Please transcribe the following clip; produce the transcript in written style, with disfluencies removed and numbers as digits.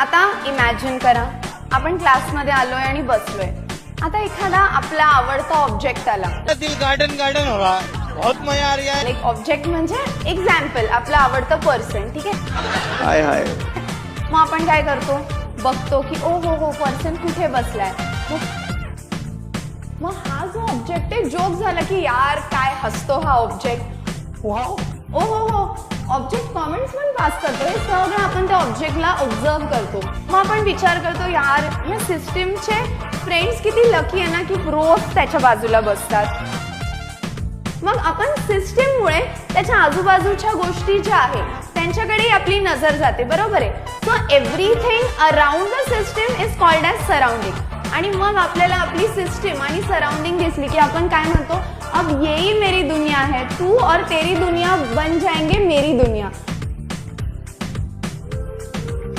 आता इमॅजिन करा, आपण क्लासमध्ये आलोय आणि बसलोय. आता एखादा आपला आवडता ऑब्जेक्ट आला. दिल गार्डन गार्डन हो रहा, बहुत मजा आ रहा है. एक ऑब्जेक्ट म्हणजे एक्झाम्पल आपलं आवडतं पर्सन, ठीक आहे. हाय हाय. मग आपण काय करतो, बघतो की ओ हो पर्सन कुठे बसलाय. मग हा जो ऑब्जेक्ट आहे, जोक झाला की यार काय हसतो हा ऑब्जेक्ट, वाव ओ हो ऑब्जेक्ट कॉमेंट्स पण पास करतो. हे सगळं आपण त्या ऑब्जेक्टला ऑब्झर्व करतो. मग आपण विचार करतो यार या सिस्टीमचे फ्रेंड्स किती लकी आहे ना की रोज त्याच्या बाजूला बसतात. मग आपण सिस्टीममुळे त्याच्या आजूबाजूच्या गोष्टी ज्या आहेत त्यांच्याकडे आपली नजर जाते, बरोबर आहे. So everything around the system is called as surrounding. आणि मग आपल्याला आपली सिस्टीम आणि सराउंडिंग दिसली की आपण काय म्हणतो, अब यही मेरी दुनिया है, तू और तेरी दुनिया बन जाएंगे मेरी दुनिया.